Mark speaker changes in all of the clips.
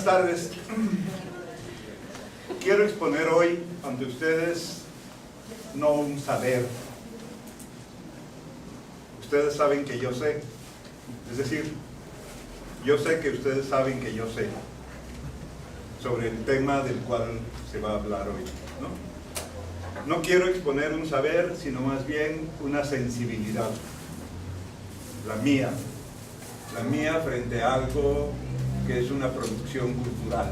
Speaker 1: tardes. Quiero exponer hoy ante ustedes no un saber. Ustedes saben que yo sé. Es decir, yo sé que ustedes saben que yo sé sobre el tema del cual se va a hablar hoy, ¿no? No quiero exponer un saber, sino más bien una sensibilidad. La mía frente a algo que es una producción cultural,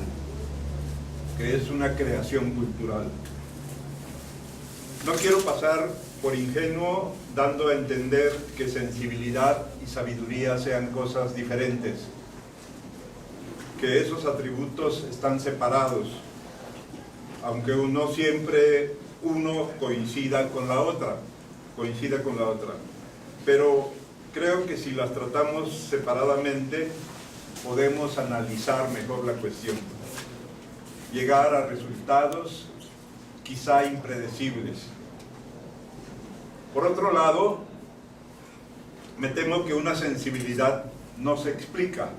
Speaker 1: que es una creación cultural. No quiero pasar por ingenuo dando a entender que sensibilidad y sabiduría sean cosas diferentes, que esos atributos están separados, aunque no siempre uno coincida con la otra, pero creo que si las tratamos separadamente podemos analizar mejor la cuestión, llegar a resultados quizá impredecibles. Por otro lado, me temo que una sensibilidad no se explica,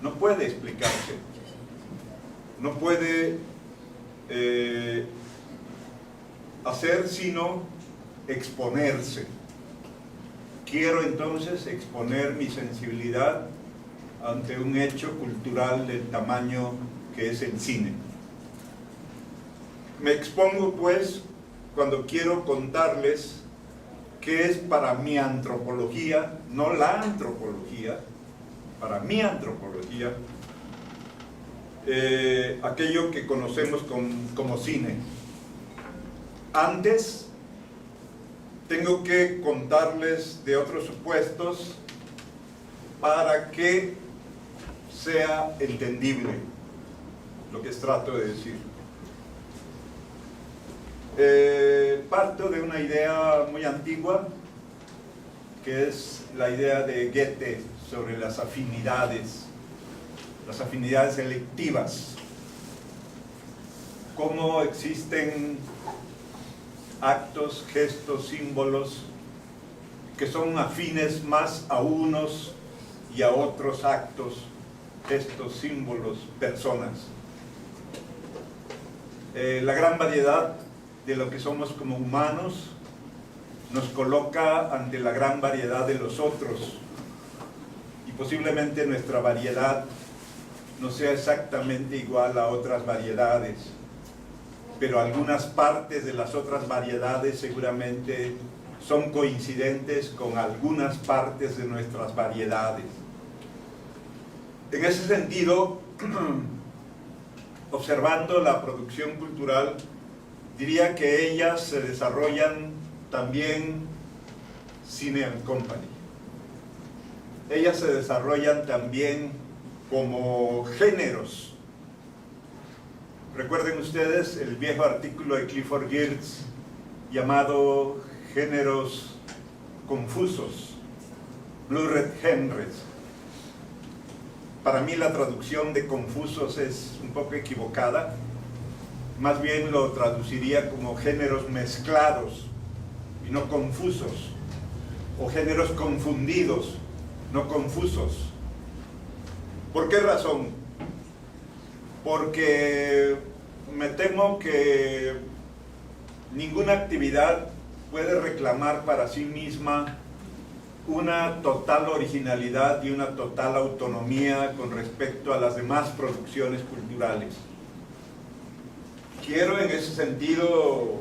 Speaker 1: no puede explicarse, no puede hacer sino exponerse. Quiero entonces exponer mi sensibilidad ante un hecho cultural del tamaño que es el cine. Me expongo pues cuando quiero contarles qué es para mi antropología, no la antropología, para mi antropología, aquello que conocemos como cine. Antes tengo que contarles de otros supuestos para que sea entendible lo que trato de decir. Parto de una idea muy antigua, que es la idea de Goethe sobre las afinidades selectivas. Cómo existen actos, gestos, símbolos que son afines más a unos y a otros actos, gestos, símbolos, personas. La gran variedad de lo que somos como humanos nos coloca ante la gran variedad de los otros, y posiblemente nuestra variedad no sea exactamente igual a otras variedades, pero algunas partes de las otras variedades seguramente son coincidentes con algunas partes de nuestras variedades. En ese sentido, observando la producción cultural, diría que ellas se desarrollan también cine and company. Ellas se desarrollan también como géneros. Recuerden ustedes el viejo artículo de Clifford Geertz llamado Géneros Confusos, Blurred Genres. Para mí la traducción de confusos es un poco equivocada. Más bien lo traduciría como géneros mezclados y no confusos, o géneros confundidos, no confusos. ¿Por qué razón? Porque me temo que ninguna actividad puede reclamar para sí misma una total originalidad y una total autonomía con respecto a las demás producciones culturales. Quiero en ese sentido,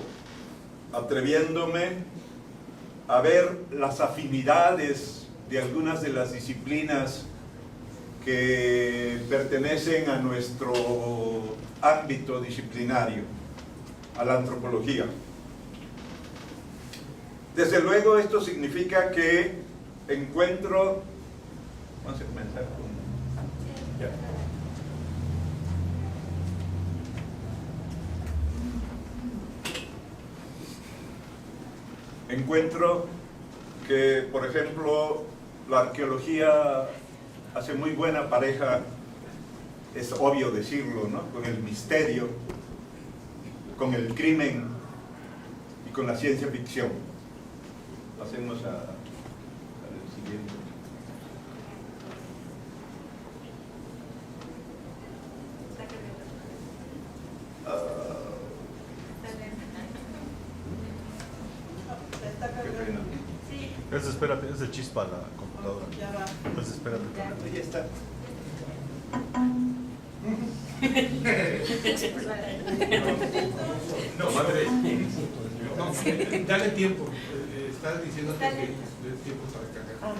Speaker 1: atreviéndome a ver las afinidades de algunas de las disciplinas que pertenecen a nuestro ámbito disciplinario, a la antropología. Desde luego esto significa que encuentro... Vamos a comenzar con... Ya. Encuentro que, por ejemplo, la arqueología hace muy buena pareja, es obvio decirlo, ¿no?, con el misterio, con el crimen y con la ciencia ficción. Pasemos al siguiente.
Speaker 2: Entonces espérate, es de chispa la computadora.
Speaker 3: Ya va.
Speaker 2: Entonces espérate.
Speaker 1: Ya está.
Speaker 4: No, madre. No, dale tiempo. Estás diciendo que es tiempo para cargar.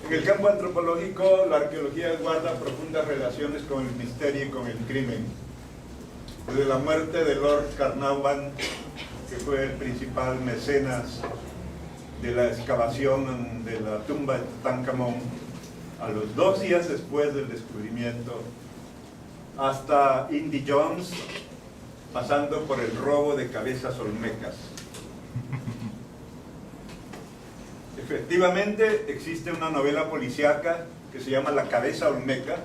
Speaker 1: En el campo antropológico, la arqueología guarda profundas relaciones con el misterio y con el crimen. Desde la muerte de Lord Carnarvon, que fue el principal mecenas de la excavación de la tumba de Tutankamón, a los 2 días después del descubrimiento, hasta Indy Jones, pasando por el robo de cabezas olmecas. Efectivamente, existe una novela policíaca que se llama La cabeza olmeca,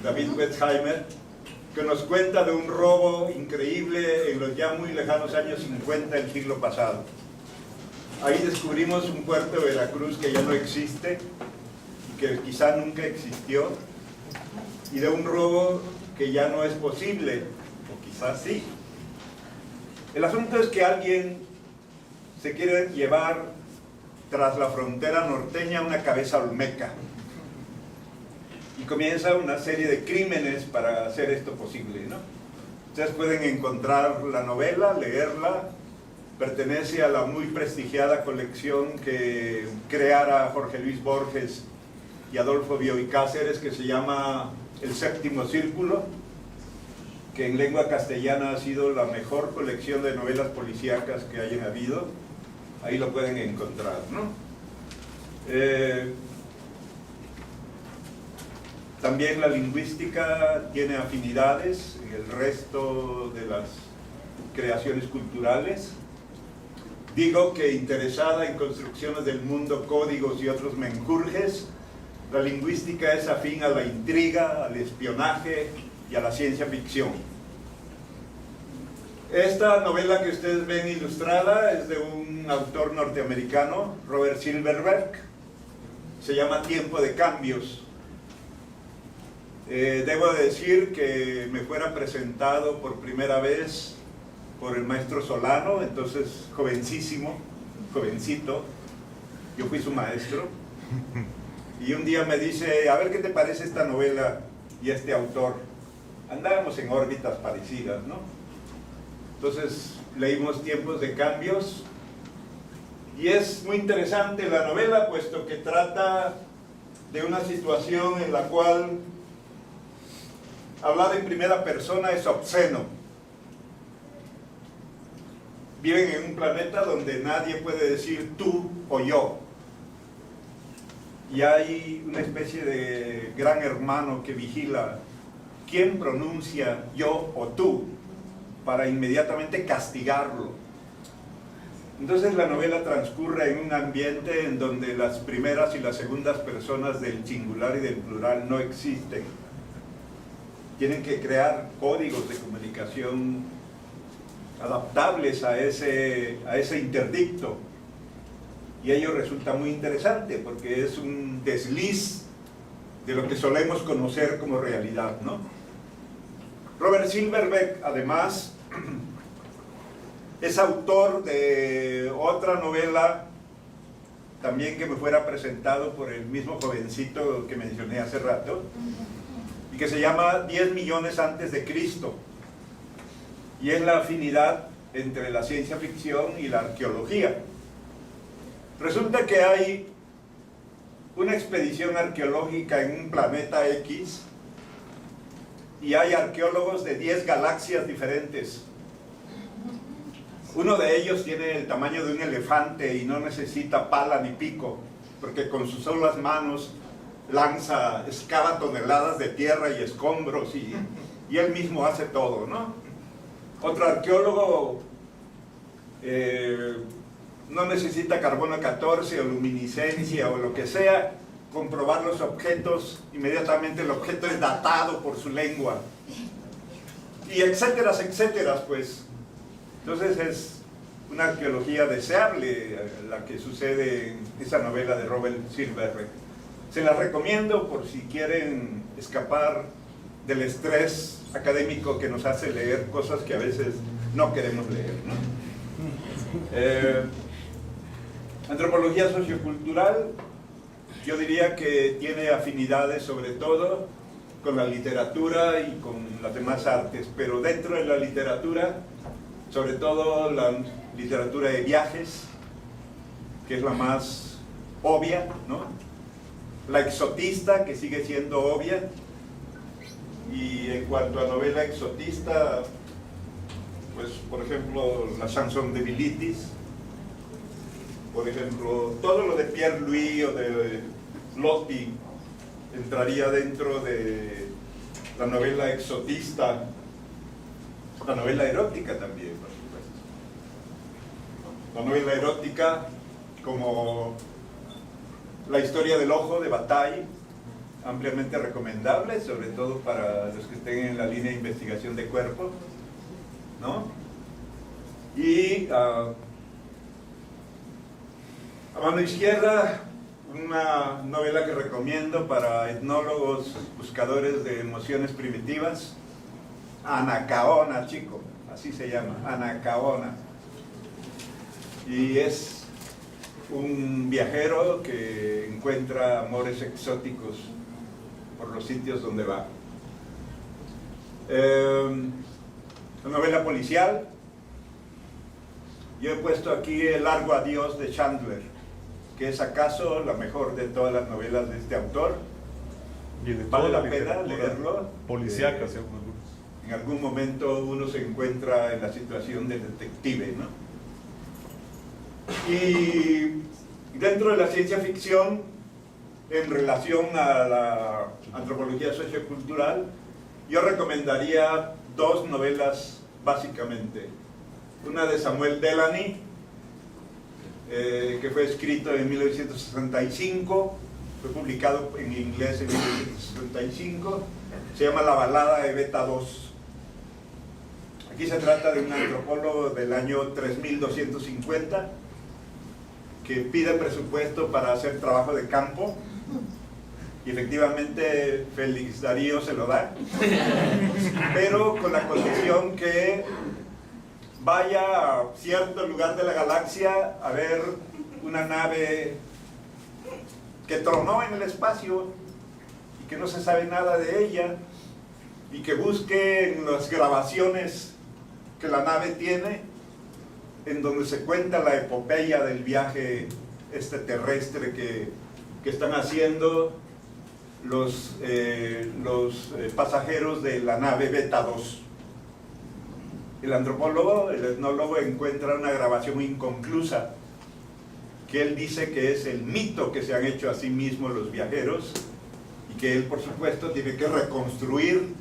Speaker 1: David Wertheimer, que nos cuenta de un robo increíble en los ya muy lejanos años 50 del siglo pasado. Ahí descubrimos un puerto de Veracruz que ya no existe, que quizá nunca existió, y de un robo que ya no es posible, o quizás sí. El asunto es que alguien se quiere llevar tras la frontera norteña una cabeza olmeca, y comienza una serie de crímenes para hacer esto posible, ¿no? Ustedes pueden encontrar la novela, leerla. Pertenece a la muy prestigiada colección que creara Jorge Luis Borges y Adolfo Bioy Cáceres, que se llama El Séptimo Círculo, que en lengua castellana ha sido la mejor colección de novelas policíacas que hayan habido. Ahí lo pueden encontrar, ¿no? También la lingüística tiene afinidades en el resto de las creaciones culturales. Digo que interesada en construcciones del mundo, códigos y otros menjurjes, la lingüística es afín a la intriga, al espionaje y a la ciencia ficción. Esta novela que ustedes ven ilustrada es de un autor norteamericano, Robert Silverberg. Se llama Tiempo de Cambios. Debo decir que me fuera presentado por primera vez por el maestro Solano, entonces jovencísimo, jovencito. Yo fui su maestro. Y un día me dice, a ver qué te parece esta novela y este autor. Andábamos en órbitas parecidas, ¿no? Entonces leímos Tiempos de Cambios, y es muy interesante la novela, puesto que trata de una situación en la cual hablar en primera persona es obsceno. Viven en un planeta donde nadie puede decir tú o yo, y hay una especie de gran hermano que vigila quién pronuncia yo o tú, para inmediatamente castigarlo. Entonces la novela transcurre en un ambiente en donde las primeras y las segundas personas del singular y del plural no existen. Tienen que crear códigos de comunicación adaptables a ese interdicto, y ello resulta muy interesante porque es un desliz de lo que solemos conocer como realidad, ¿no? Robert Silverberg, además, es autor de otra novela también que me fuera presentado por el mismo jovencito que mencioné hace rato, y que se llama 10 millones antes de Cristo, y es la afinidad entre la ciencia ficción y la arqueología. Resulta que hay una expedición arqueológica en un planeta X, y hay arqueólogos de 10 galaxias diferentes. Uno de ellos tiene el tamaño de un elefante y no necesita pala ni pico, porque con sus solas manos excava toneladas de tierra y escombros, y él mismo hace todo, ¿no? Otro arqueólogo no necesita carbono 14 o luminiscencia o lo que sea, comprobar los objetos, inmediatamente el objeto es datado por su lengua, y etcétera, etcétera, pues. Entonces es una arqueología deseable la que sucede en esa novela de Robert Silverberg. Se la recomiendo por si quieren escapar del estrés académico que nos hace leer cosas que a veces no queremos leer, ¿no? Antropología sociocultural, yo diría que tiene afinidades sobre todo con la literatura y con las demás artes, pero dentro de la literatura, sobre todo la literatura de viajes, que es la más obvia, ¿no? La exotista, que sigue siendo obvia, y en cuanto a novela exotista, pues por ejemplo la Chanson de Bilitis, por ejemplo todo lo de Pierre Louis o de Loti entraría dentro de la novela exotista, la novela erótica también, por supuesto. La novela erótica, como La historia del ojo de Bataille, ampliamente recomendable, sobre todo para los que estén en la línea de investigación de cuerpo, ¿no? Y a mano izquierda, una novela que recomiendo para etnólogos buscadores de emociones primitivas, Anacaona, chico, así se llama, Anacaona. Y es un viajero que encuentra amores exóticos por los sitios donde va. La novela policial, yo he puesto aquí El largo adiós de Chandler, que es acaso la mejor de todas las novelas de este autor.
Speaker 2: Y de
Speaker 1: Vale
Speaker 2: toda
Speaker 1: la pena leerlo.
Speaker 2: Policíaca, según algunos.
Speaker 1: En algún momento uno se encuentra en la situación de detective, ¿no? Y dentro de la ciencia ficción, en relación a la antropología sociocultural, yo recomendaría dos novelas básicamente. Una de Samuel Delany, que fue escrito en 1965, fue publicado en inglés en 1965, se llama La balada de Beta 2. Aquí se trata de un antropólogo del año 3250 que pide presupuesto para hacer trabajo de campo, y efectivamente Félix Darío se lo da, pero con la condición que vaya a cierto lugar de la galaxia a ver una nave que tronó en el espacio y que no se sabe nada de ella, y que busque en las grabaciones que la nave tiene, en donde se cuenta la epopeya del viaje terrestre que están haciendo los pasajeros de la nave Beta 2. El antropólogo, el etnólogo, encuentra una grabación inconclusa que él dice que es el mito que se han hecho a sí mismos los viajeros, y que él, por supuesto, tiene que reconstruir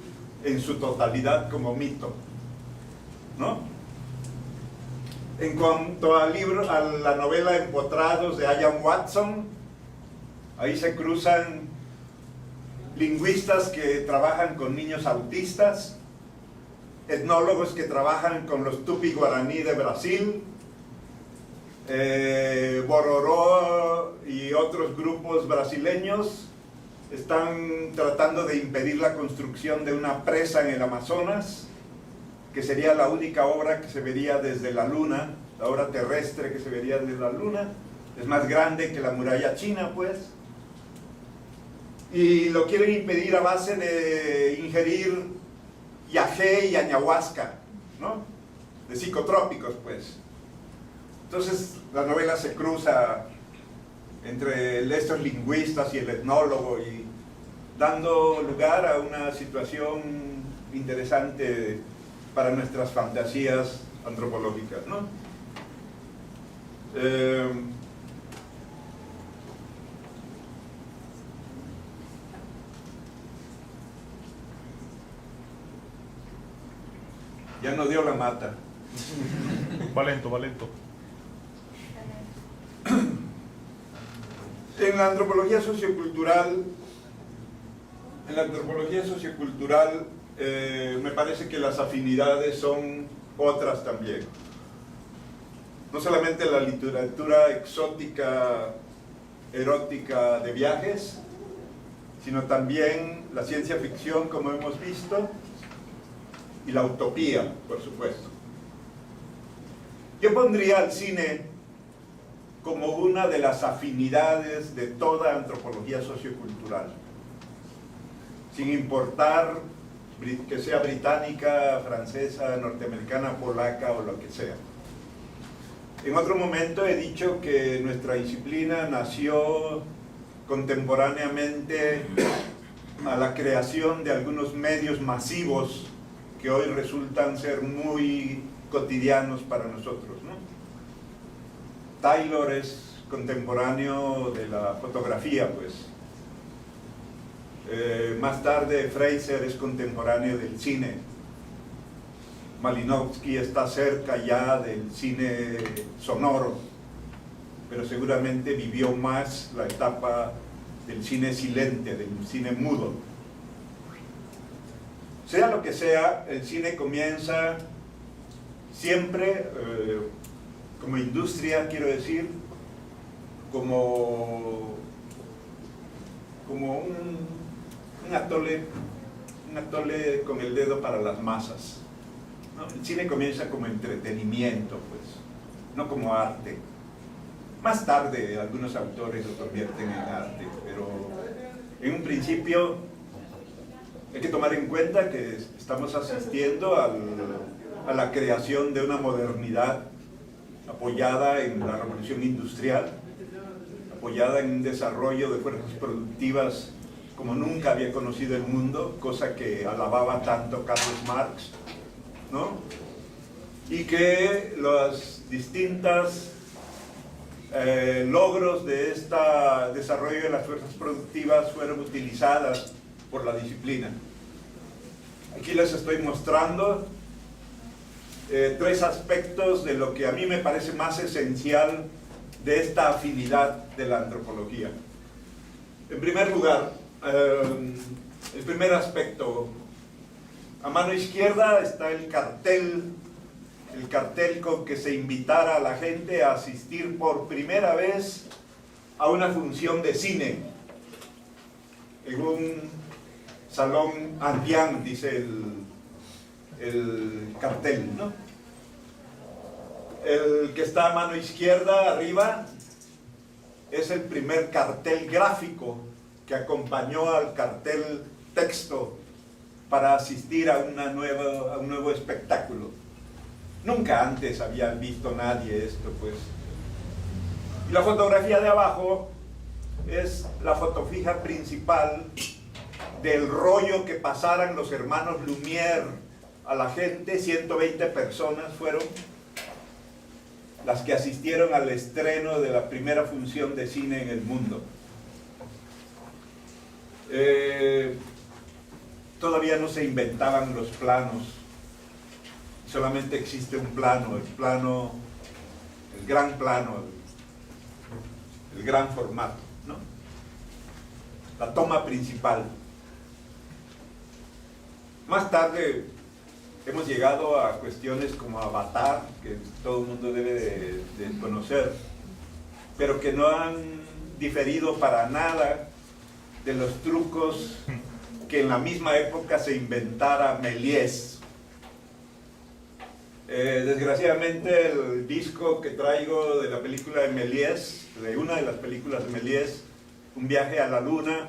Speaker 1: en su totalidad como mito, ¿no? En cuanto al libro, a la novela Empotrados de Ian Watson, ahí se cruzan lingüistas que trabajan con niños autistas, etnólogos que trabajan con los tupi-guaraní de Brasil, Bororó y otros grupos brasileños están tratando de impedir la construcción de una presa en el Amazonas, que sería la única obra que se vería desde la Luna, la obra terrestre que se vería desde la Luna. Es más grande que la muralla china, pues. Y lo quieren impedir a base de ingerir yagé y ayahuasca, ¿no? De psicotrópicos, pues. Entonces la novela se cruza entre estos lingüistas y el etnólogo, y dando lugar a una situación interesante para nuestras fantasías antropológicas, ¿no? Ya nos dio la mata.
Speaker 2: Va lento, va lento.
Speaker 1: En la antropología sociocultural, me parece que las afinidades son otras también. No solamente la literatura exótica, erótica de viajes, sino también la ciencia ficción, como hemos visto, y la utopía, por supuesto. Yo pondría al cine como una de las afinidades de toda antropología sociocultural, sin importar que sea británica, francesa, norteamericana, polaca o lo que sea. En otro momento he dicho que nuestra disciplina nació contemporáneamente a la creación de algunos medios masivos que hoy resultan ser muy cotidianos para nosotros, ¿no? Taylor es contemporáneo de la fotografía, pues. Más tarde Fraser es contemporáneo del cine. Malinowski está cerca ya del cine sonoro, pero seguramente vivió más la etapa del cine silente, del cine mudo. Sea lo que sea, el cine comienza siempre como industria, quiero decir, como un atole con el dedo para las masas, ¿no? El cine comienza como entretenimiento, pues, no como arte. Más tarde algunos autores lo convierten en arte, pero en un principio hay que tomar en cuenta que estamos asistiendo a la creación de una modernidad apoyada en la revolución industrial, apoyada en un desarrollo de fuerzas productivas como nunca había conocido el mundo, cosa que alababa tanto Carlos Marx, ¿no? Y que los distintos logros de este desarrollo de las fuerzas productivas fueron utilizadas por la disciplina. Aquí les estoy mostrando tres aspectos de lo que a mí me parece más esencial de esta afinidad de la antropología. En primer lugar, el primer aspecto, a mano izquierda está el cartel con que se invitara a la gente a asistir por primera vez a una función de cine en un salón Andián, dice el cartel, ¿no? El que está a mano izquierda arriba es el primer cartel gráfico que acompañó al cartel texto para asistir a un nuevo espectáculo. Nunca antes había visto nadie esto, pues. Y la fotografía de abajo es la foto fija principal del rollo que pasaran los hermanos Lumière a la gente. 120 personas fueron las que asistieron al estreno de la primera función de cine en el mundo. Todavía no se inventaban los planos, solamente existe un plano, el gran plano, el gran formato, ¿no? La toma principal. Más tarde hemos llegado a cuestiones como Avatar, que todo el mundo debe de conocer, pero que no han diferido para nada de los trucos que en la misma época se inventara Méliès. Desgraciadamente el disco que traigo de la película de Méliès, de una de las películas de Méliès, Un viaje a la luna,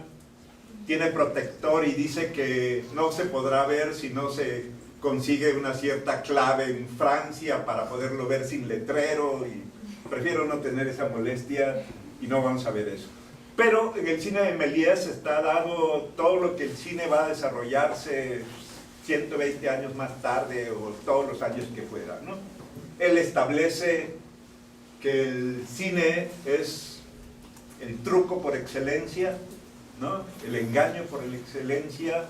Speaker 1: tiene protector y dice que no se podrá ver si no se consigue una cierta clave en Francia para poderlo ver sin letrero, y prefiero no tener esa molestia y no vamos a ver eso. Pero en el cine de Méliès está dado todo lo que el cine va a desarrollarse 120 años más tarde o todos los años que fuera, ¿no? Él establece que el cine es el truco por excelencia, ¿no? El engaño por excelencia,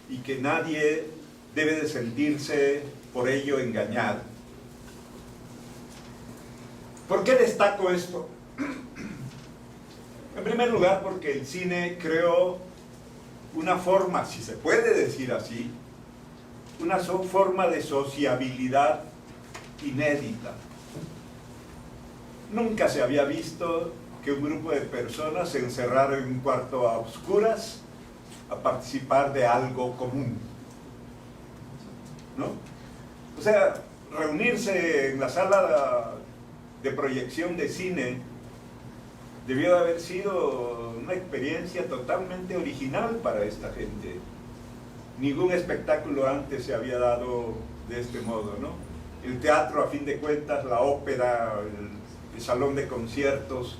Speaker 1: y que nadie debe de sentirse por ello engañado. ¿Por qué destaco esto? En primer lugar, porque el cine creó una forma, si se puede decir así, una forma de sociabilidad inédita. Nunca se había visto que un grupo de personas se encerrara en un cuarto a oscuras a participar de algo común, ¿no? O sea, reunirse en la sala de proyección de cine debió de haber sido una experiencia totalmente original para esta gente. Ningún espectáculo antes se había dado de este modo, ¿no? El teatro, a fin de cuentas, la ópera, el salón de conciertos,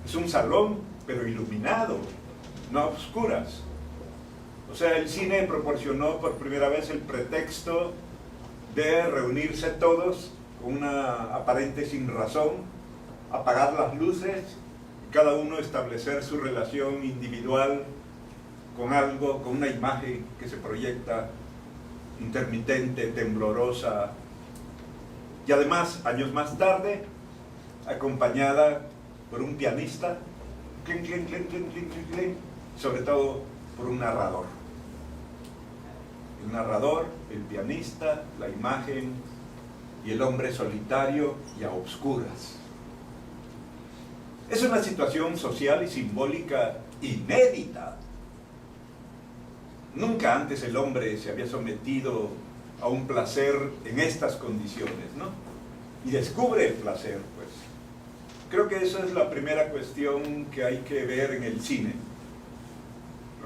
Speaker 1: es un salón, pero iluminado, no a oscuras. O sea, el cine proporcionó por primera vez el pretexto de reunirse todos con una aparente sinrazón, apagar las luces, y cada uno establecer su relación individual con algo, con una imagen que se proyecta intermitente, temblorosa, y además, años más tarde, acompañada por un pianista, clink, clink, clink, clink, clink, clink, clink, sobre todo por un narrador. El narrador, el pianista, la imagen y el hombre solitario y a obscuras. Es una situación social y simbólica inédita. Nunca antes el hombre se había sometido a un placer en estas condiciones, ¿no? Y descubre el placer, pues. Creo que esa es la primera cuestión que hay que ver en el cine.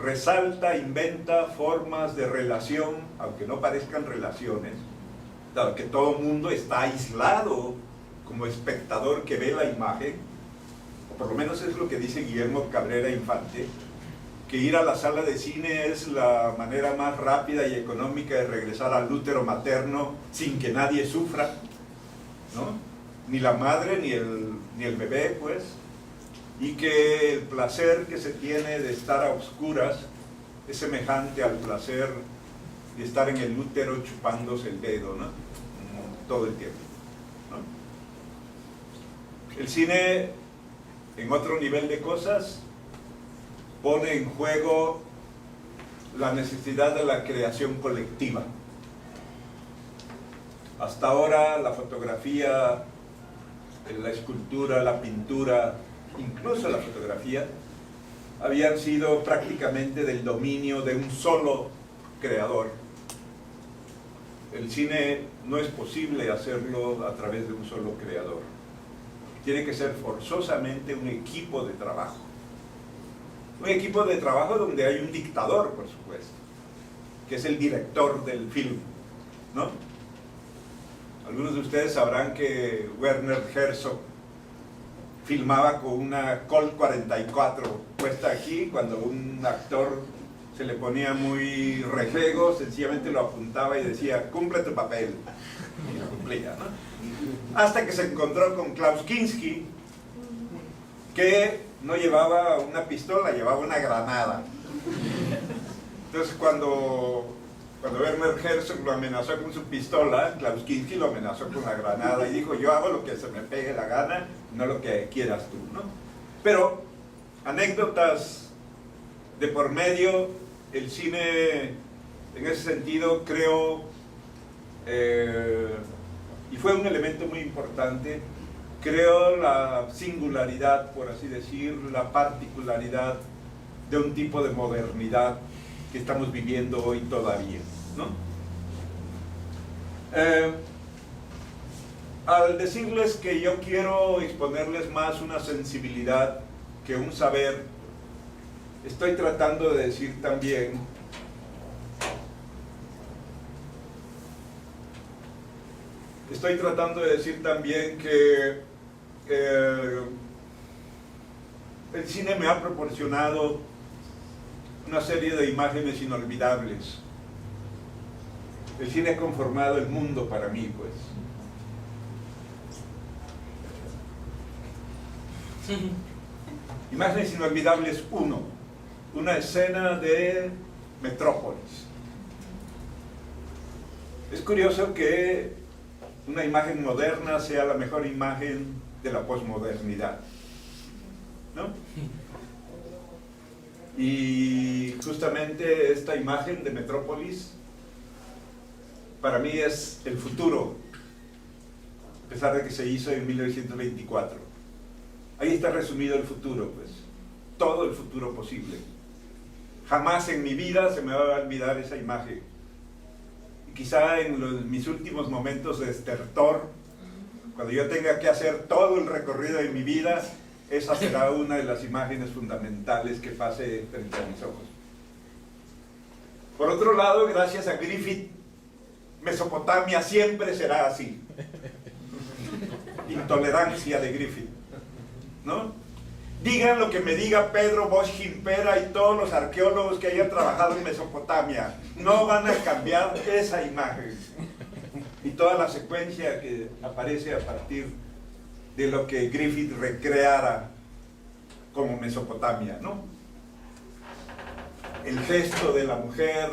Speaker 1: Resalta, inventa formas de relación, aunque no parezcan relaciones, dado que todo el mundo está aislado como espectador que ve la imagen, o por lo menos es lo que dice Guillermo Cabrera Infante, que ir a la sala de cine es la manera más rápida y económica de regresar al útero materno sin que nadie sufra, ¿no? Ni la madre ni el bebé, pues, y que el placer que se tiene de estar a oscuras es semejante al placer de estar en el útero chupándose el dedo, ¿no? Todo el tiempo, ¿no? El cine, en otro nivel de cosas, pone en juego la necesidad de la creación colectiva. Hasta ahora la fotografía, la escultura, la pintura, incluso la fotografía, habían sido prácticamente del dominio de un solo creador. El cine no es posible hacerlo a través de un solo creador. Tiene que ser forzosamente un equipo de trabajo. Un equipo de trabajo donde hay un dictador, por supuesto, que es el director del film, ¿no? Algunos de ustedes sabrán que Werner Herzog filmaba con una Colt 44 puesta aquí. Cuando un actor se le ponía muy rejego, sencillamente lo apuntaba y decía, cumple tu papel, y lo cumplía, ¿no? Hasta que se encontró con Klaus Kinski, que no llevaba una pistola, llevaba una granada. Entonces cuando Werner Herzog lo amenazó con su pistola, Klaus Kinski lo amenazó con la granada y dijo, yo hago lo que se me pegue la gana, no lo que quieras tú, ¿no? Pero, anécdotas de por medio, el cine, en ese sentido, creo, y fue un elemento muy importante, creo la singularidad, por así decir, la particularidad de un tipo de modernidad que estamos viviendo hoy todavía, ¿no? Al decirles que yo quiero exponerles más una sensibilidad que un saber, estoy tratando de decir también que el cine me ha proporcionado una serie de imágenes inolvidables. El cine ha conformado el mundo para mí, pues. Imágenes inolvidables 1, una escena de Metrópolis. Es curioso que una imagen moderna sea la mejor imagen de la posmodernidad, ¿no? Y justamente esta imagen de Metrópolis para mí es el futuro, a pesar de que se hizo en 1924. Ahí está resumido el futuro, pues, todo el futuro posible. Jamás en mi vida se me va a olvidar esa imagen. Y quizá en mis últimos momentos de estertor, cuando yo tenga que hacer todo el recorrido de mi vida, esa será una de las imágenes fundamentales que pase frente a mis ojos. Por otro lado, gracias a Griffith, Mesopotamia siempre será así. Intolerancia de Griffith, ¿no? Digan lo que me diga Pedro Bosch Gimpera y todos los arqueólogos que hayan trabajado en Mesopotamia, no van a cambiar esa imagen y toda la secuencia que aparece a partir de lo que Griffith recreara como Mesopotamia, ¿no? El gesto de la mujer,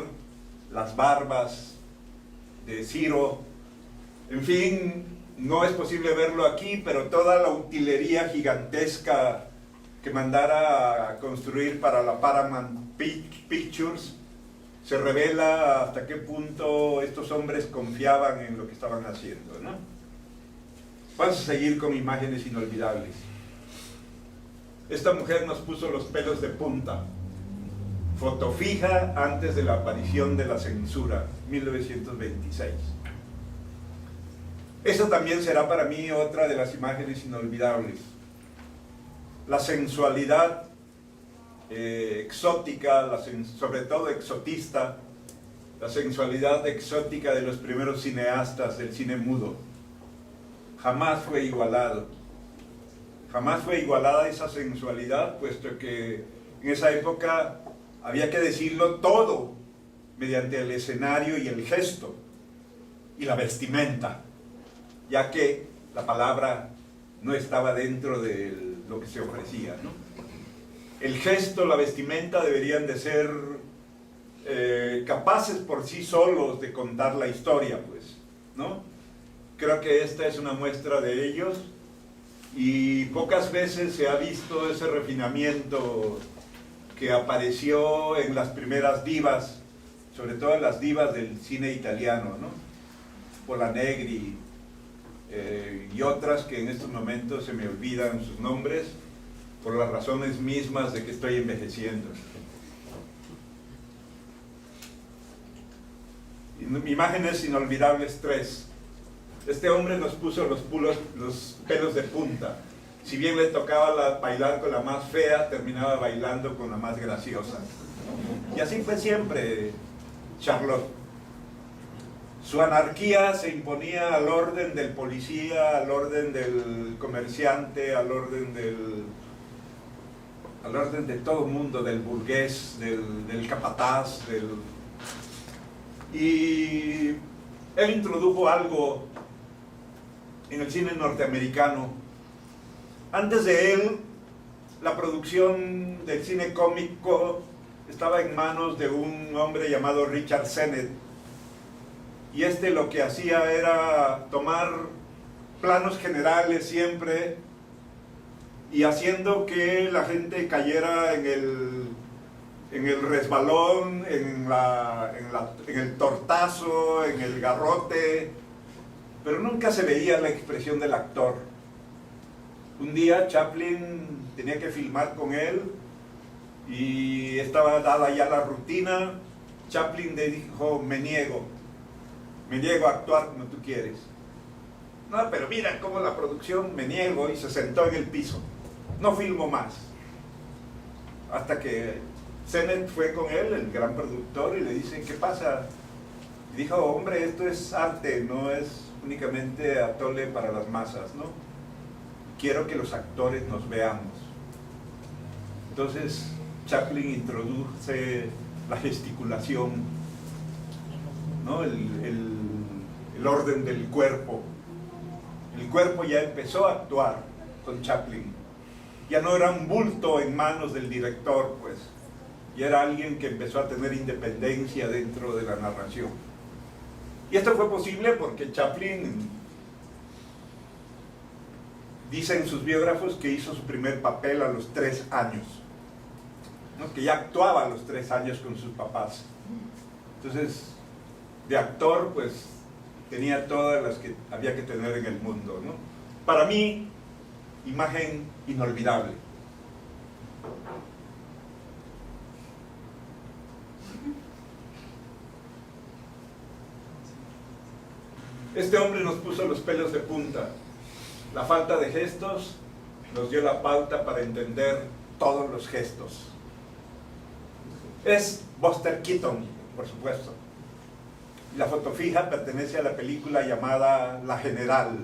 Speaker 1: las barbas de Ciro, en fin, no es posible verlo aquí, pero toda la utilería gigantesca que mandara a construir para la Paramount Pictures se revela hasta qué punto estos hombres confiaban en lo que estaban haciendo, ¿no? Vamos a seguir con imágenes inolvidables. Esta mujer nos puso los pelos de punta. Foto fija antes de la aparición de la censura, 1926. Esa también será para mí otra de las imágenes inolvidables. La sensualidad exótica, sobre todo exotista, la sensualidad exótica de los primeros cineastas del cine mudo. Jamás fue igualado. Jamás fue igualada esa sensualidad, puesto que en esa época había que decirlo todo mediante el escenario y el gesto y la vestimenta, ya que la palabra no estaba dentro de lo que se ofrecía, ¿no? El gesto, la vestimenta deberían de ser capaces por sí solos de contar la historia, pues, ¿no? Creo que esta es una muestra de ellos y pocas veces se ha visto ese refinamiento que apareció en las primeras divas, sobre todo en las divas del cine italiano, ¿no? Polanegri y otras que en estos momentos se me olvidan sus nombres por las razones mismas de que estoy envejeciendo. Imágenes inolvidables 3. Este hombre nos puso los pelos de punta. Si bien le tocaba bailar con la más fea, terminaba bailando con la más graciosa. Y así fue siempre Charlotte. Su anarquía se imponía al orden del policía, al orden del comerciante, al orden de todo el mundo, del burgués, del capataz, y él introdujo algo en el cine norteamericano. Antes de él, la producción del cine cómico estaba en manos de un hombre llamado Richard Sennett, y lo que hacía era tomar planos generales siempre y haciendo que la gente cayera en el resbalón, en el tortazo, en el garrote, pero nunca se veía la expresión del actor. Un día Chaplin tenía que filmar con él y estaba dada ya la rutina. Chaplin le dijo: me niego a actuar como tú quieres. No, pero mira cómo la producción, me niego, y se sentó en el piso. No filmo más. Hasta que Sennett fue con él, el gran productor, y le dice: ¿qué pasa? Y dijo: hombre, esto es arte, no es únicamente atole para las masas, ¿no? Quiero que los actores nos veamos. Entonces Chaplin introduce la gesticulación, ¿no? El orden del cuerpo. El cuerpo ya empezó a actuar con Chaplin. Ya no era un bulto en manos del director, pues. Ya era alguien que empezó a tener independencia dentro de la narración. Y esto fue posible porque Chaplin dice en sus biógrafos que hizo su primer papel a los 3 años, ¿no? Que ya actuaba a los 3 años con sus papás. Entonces, de actor, pues, tenía todas las que había que tener en el mundo, ¿no? Para mí, imagen inolvidable. Este hombre nos puso los pelos de punta. La falta de gestos, nos dio la pauta para entender todos los gestos. Es Buster Keaton, por supuesto. La foto fija pertenece a la película llamada La General.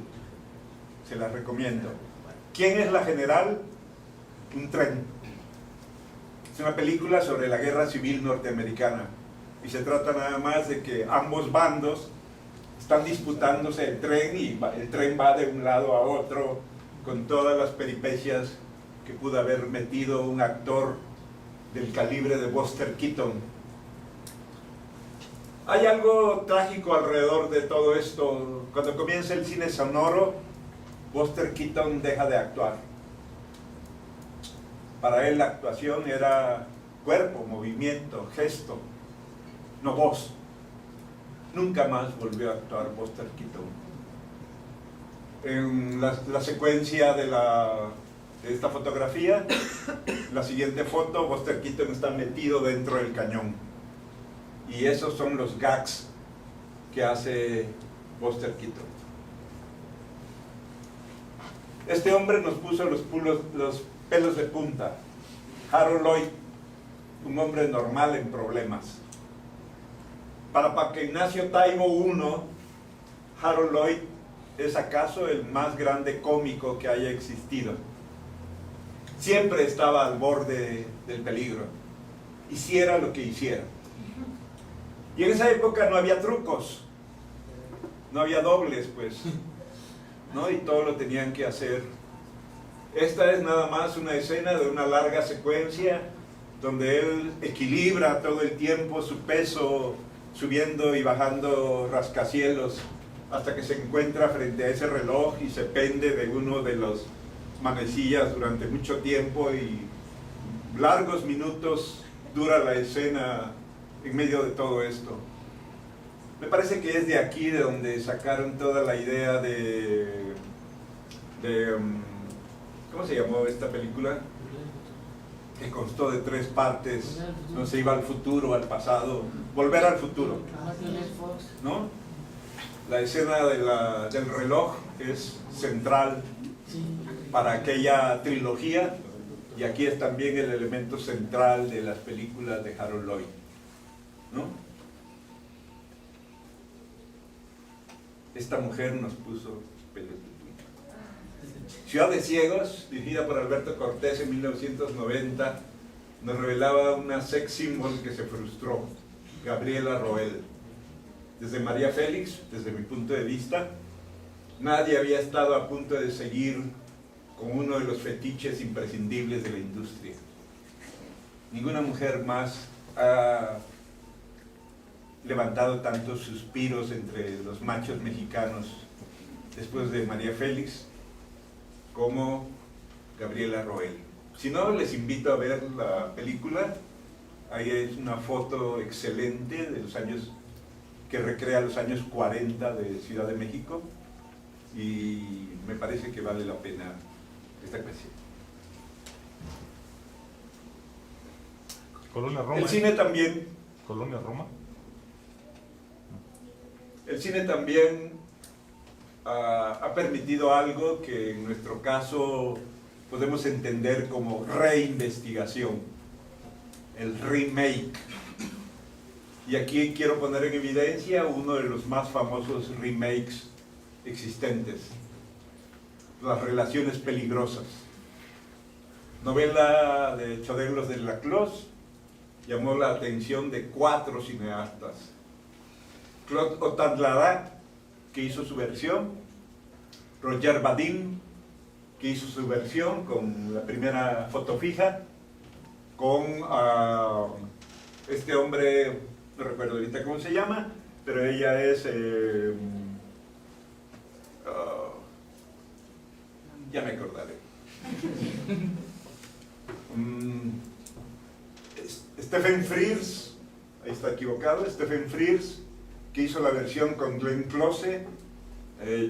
Speaker 1: Se la recomiendo. ¿Quién es La General? Un tren. Es una película sobre la guerra civil norteamericana. Y se trata nada más de que ambos bandos están disputándose el tren y el tren va de un lado a otro con todas las peripecias que pudo haber metido un actor del calibre de Buster Keaton. Hay algo trágico alrededor de todo esto. Cuando comienza el cine sonoro, Buster Keaton deja de actuar. Para él la actuación era cuerpo, movimiento, gesto, no voz. Nunca más volvió a actuar Buster Keaton. En la secuencia de esta fotografía, la siguiente foto, Buster Keaton está metido dentro del cañón. Y esos son los gags que hace Buster Keaton. Este hombre nos puso los pelos de punta. Harold Lloyd, un hombre normal en problemas. Para Paco Ignacio Taibo I, Harold Lloyd es acaso el más grande cómico que haya existido. Siempre estaba al borde del peligro, hiciera lo que hiciera. Y en esa época no había trucos, no había dobles, pues, ¿no? Y todo lo tenían que hacer. Esta es nada más una escena de una larga secuencia donde él equilibra todo el tiempo su peso subiendo y bajando rascacielos hasta que se encuentra frente a ese reloj y se pende de uno de los manecillas durante mucho tiempo y largos minutos dura la escena en medio de todo esto. Me parece que es de aquí de donde sacaron toda la idea de ¿cómo se llamó esta película? Que constó de 3 partes, no se iba al futuro, al pasado, Volver al Futuro, ¿no? La escena del reloj es central para aquella trilogía y aquí es también el elemento central de las películas de Harold Lloyd, ¿no? Esta mujer nos puso pelos de punta. Ciudad de Ciegos, dirigida por Alberto Cortés en 1990, nos revelaba una sex symbol que se frustró, Gabriela Roel. Desde María Félix, desde mi punto de vista, nadie había estado a punto de seguir con uno de los fetiches imprescindibles de la industria. Ninguna mujer más ha levantado tantos suspiros entre los machos mexicanos después de María Félix como Gabriela Roel. Si no, les invito a ver la película. Ahí es una foto excelente de los años que recrea los años 40 de Ciudad de México y me parece que vale la pena esta cuestión.
Speaker 2: Colonia Roma.
Speaker 1: El cine también.
Speaker 2: Colonia Roma.
Speaker 1: El cine también ha permitido algo que en nuestro caso podemos entender como reinvestigación, el remake. Y aquí quiero poner en evidencia uno de los más famosos remakes existentes, Las Relaciones Peligrosas. Novela de Choderlos de la Clos, llamó la atención de 4 cineastas. Claude Otadlara, que hizo su versión, Roger Vadim, que hizo su versión con la primera foto fija, con este hombre, no recuerdo ahorita cómo se llama, pero ella es, ya me acordaré. Stephen Frears, ahí está equivocado, Stephen Frears, que hizo la versión con Glenn Close,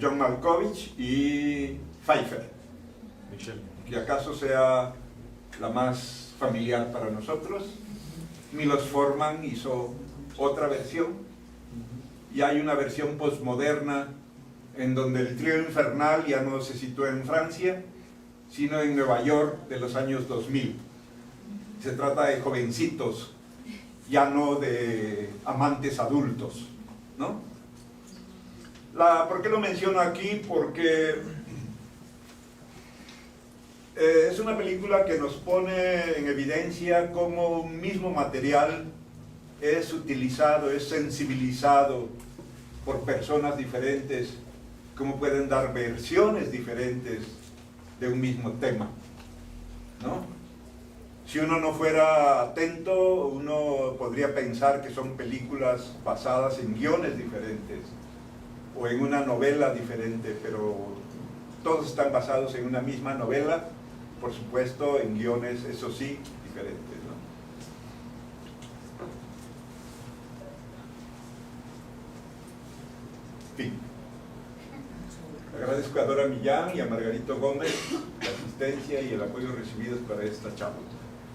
Speaker 1: John Malkovich y Pfeiffer, que acaso sea la más familiar para nosotros. Milos Forman hizo otra versión y hay una versión postmoderna en donde el trío infernal ya no se sitúa en Francia, sino en Nueva York de los años 2000. Se trata de jovencitos, ya no de amantes adultos, ¿no? ¿Por qué lo menciono aquí? Porque es una película que nos pone en evidencia cómo un mismo material es utilizado, es sensibilizado por personas diferentes, cómo pueden dar versiones diferentes de un mismo tema, ¿no? Si uno no fuera atento, uno podría pensar que son películas basadas en guiones diferentes o en una novela diferente, pero todos están basados en una misma novela, por supuesto en guiones, eso sí, diferentes, ¿no? Fin. Agradezco a Dora Millán y a Margarito Gómez la asistencia y el apoyo recibidos para esta charla.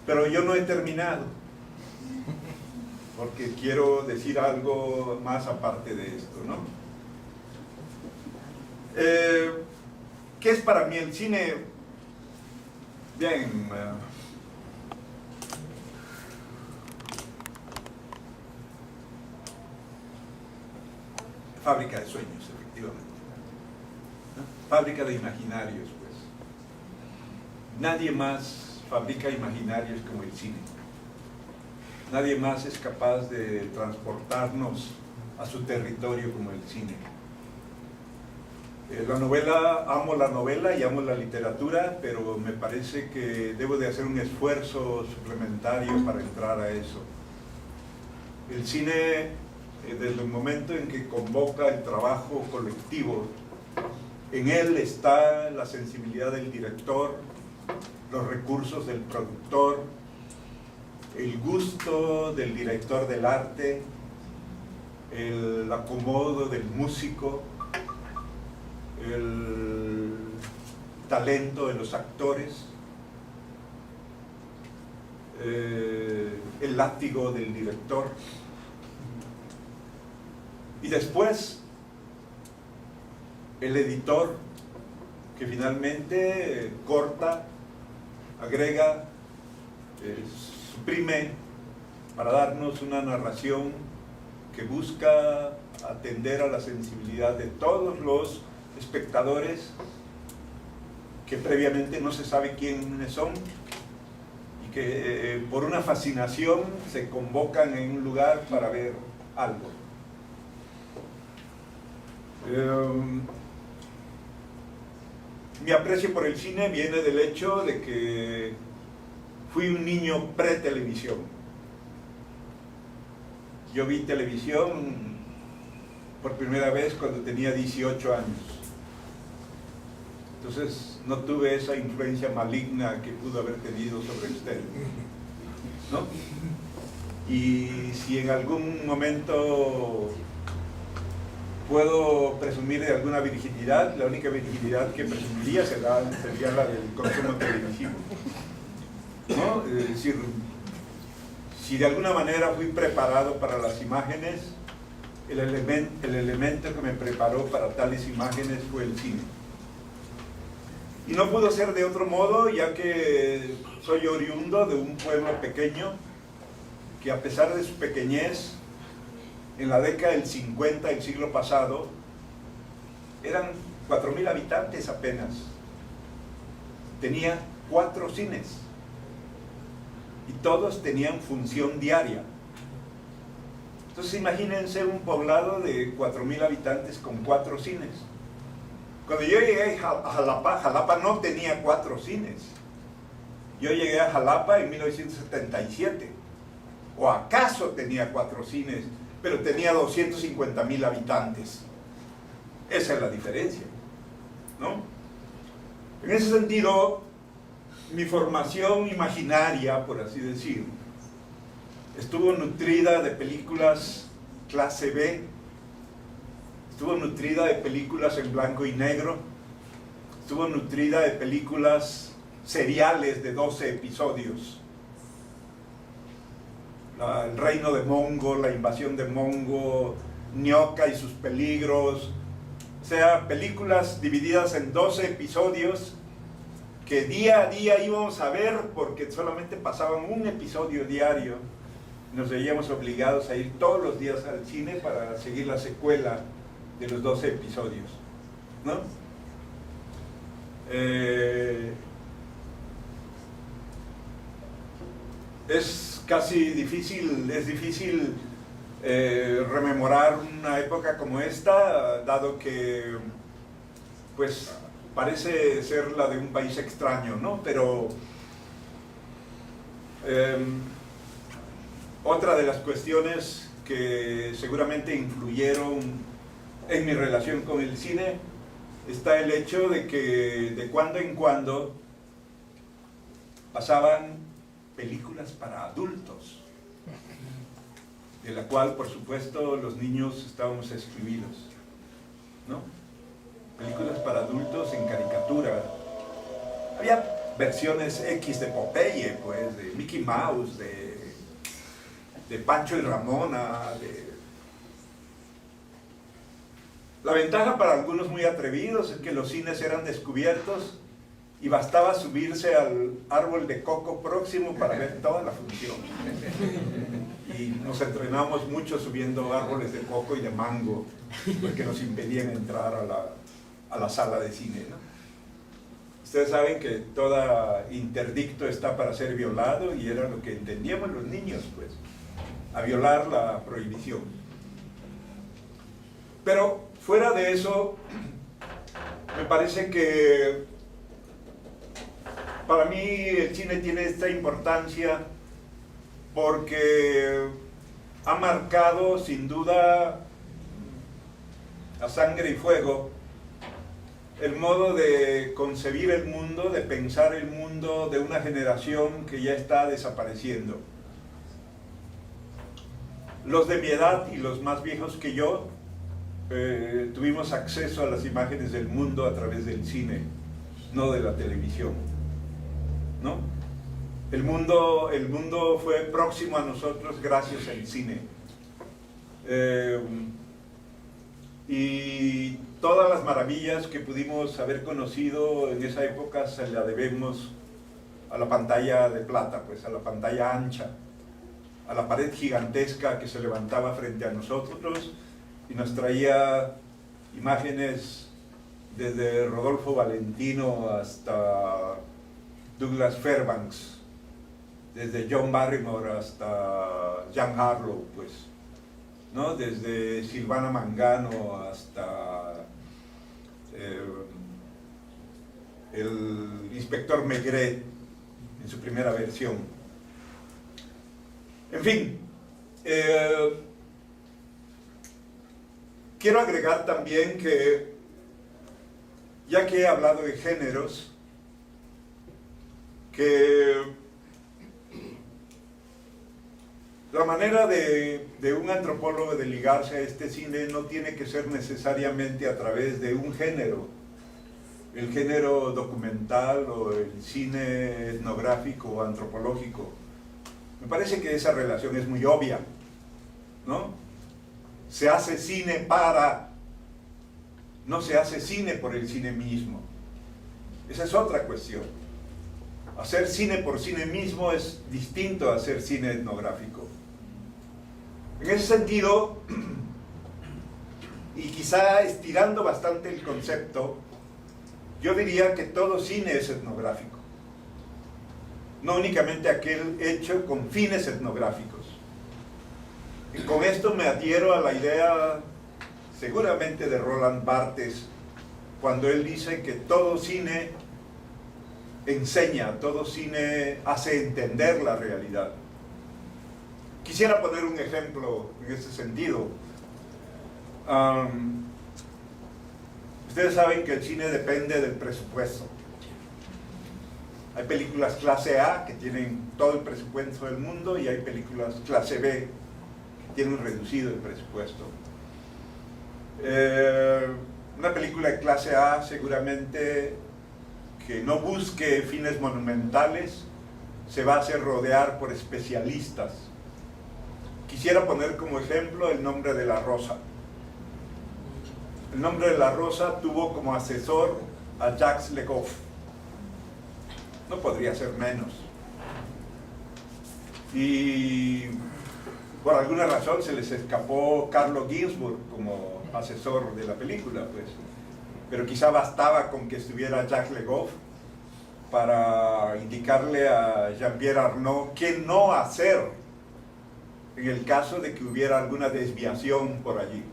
Speaker 1: Pero yo no he terminado, porque quiero decir algo más aparte de esto, ¿no? ¿Qué es para mí el cine? Bien, fábrica de sueños, efectivamente, ¿no? Fábrica de imaginarios, pues. Nadie más fabrica imaginarios como el cine. Nadie más es capaz de transportarnos a su territorio como el cine. La novela, amo la novela y amo la literatura, pero me parece que debo de hacer un esfuerzo suplementario para entrar a eso. El cine, desde el momento en que convoca el trabajo colectivo, en él está la sensibilidad del director, los recursos del productor, el gusto del director del arte, el acomodo del músico, el talento de los actores, el látigo del director, y después el editor que finalmente corta, agrega, suprime para darnos una narración que busca atender a la sensibilidad de todos los espectadores que previamente no se sabe quiénes son y que por una fascinación se convocan en un lugar para ver algo. Mi aprecio por el cine viene del hecho de que fui un niño pre-televisión. Yo vi televisión por primera vez cuando tenía 18 años. Entonces no tuve esa influencia maligna que pudo haber tenido sobre usted, ¿no? Y si en algún momento puedo presumir de alguna virginidad, la única virginidad que presumiría sería la del consumo televisivo, ¿no? Es decir, si de alguna manera fui preparado para las imágenes, el elemento que me preparó para tales imágenes fue el cine. Y no pudo ser de otro modo, ya que soy oriundo de un pueblo pequeño que, a pesar de su pequeñez, en la década del 50 del siglo pasado, eran 4.000 habitantes apenas. Tenía 4 cines y todos tenían función diaria. Entonces imagínense un poblado de 4.000 habitantes con 4 cines. Cuando yo llegué a Jalapa, Jalapa no tenía 4 cines. Yo llegué a Jalapa en 1977. O acaso tenía 4 cines, pero tenía 250.000 habitantes. Esa es la diferencia, ¿no? En ese sentido, mi formación imaginaria, por así decir, estuvo nutrida de películas clase B, estuvo nutrida de películas en blanco y negro, estuvo nutrida de películas seriales de 12 episodios. El reino de Mongo, la invasión de Mongo, Nyoka y sus peligros, o sea, películas divididas en 12 episodios que día a día íbamos a ver porque solamente pasaban un episodio diario. Nos veíamos obligados a ir todos los días al cine para seguir la secuela de los 12 episodios, ¿no? Es casi difícil, rememorar una época como esta, dado que pues parece ser la de un país extraño, ¿no? Pero otra de las cuestiones que seguramente influyeron en mi relación con el cine está el hecho de que de cuando en cuando pasaban películas para adultos, de la cual por supuesto los niños estábamos excluidos, ¿no? Películas para adultos en caricatura. Había versiones X de Popeye, pues, de Mickey Mouse, de Pancho y Ramona, La ventaja para algunos muy atrevidos es que los cines eran descubiertos y bastaba subirse al árbol de coco próximo para ver toda la función. Y nos entrenamos mucho subiendo árboles de coco y de mango, porque nos impedían entrar a la sala de cine, ¿no? Ustedes saben que todo interdicto está para ser violado, y era lo que entendíamos los niños, pues, a violar la prohibición. Pero fuera de eso, me parece que para mí el cine tiene esta importancia porque ha marcado sin duda a sangre y fuego el modo de concebir el mundo, de pensar el mundo de una generación que ya está desapareciendo. Los de mi edad y los más viejos que yo tuvimos acceso a las imágenes del mundo a través del cine, no de la televisión, ¿no? El mundo fue próximo a nosotros gracias al cine. Y todas las maravillas que pudimos haber conocido en esa época se la debemos a la pantalla de plata, pues, a la pantalla ancha, a la pared gigantesca que se levantaba frente a nosotros y nos traía imágenes desde Rodolfo Valentino hasta Douglas Fairbanks, desde John Barrymore hasta Jean Harlow, pues, ¿no? Desde Silvana Mangano hasta el inspector Maigret en su primera versión. En fin, quiero agregar también que, ya que he hablado de géneros, que la manera de un antropólogo de ligarse a este cine no tiene que ser necesariamente a través de un género, el género documental o el cine etnográfico o antropológico. Me parece que esa relación es muy obvia, ¿no? Se hace cine no se hace cine por el cine mismo. Esa es otra cuestión. Hacer cine por cine mismo es distinto a hacer cine etnográfico. En ese sentido, y quizá estirando bastante el concepto, yo diría que todo cine es etnográfico, no únicamente aquel hecho con fines etnográficos. Y con esto me adhiero a la idea seguramente de Roland Barthes, cuando él dice que todo cine enseña, todo cine hace entender la realidad. Quisiera poner un ejemplo en ese sentido. Ustedes saben que el cine depende del presupuesto. Hay películas clase A que tienen todo el presupuesto del mundo y hay películas clase B que tienen reducido el presupuesto. Una película de clase A seguramente que no busque fines monumentales se va a hacer rodear por especialistas. Quisiera poner como ejemplo El nombre de la rosa. El nombre de la rosa tuvo como asesor a Jacques Le Goff. no podría ser menos. Y por alguna razón se les escapó Carlo Ginzburg como asesor de la película, pues. Pero quizá bastaba con que estuviera Jacques Le Goff para indicarle a Jean-Pierre Arnaud qué no hacer en el caso de que hubiera alguna desviación por allí.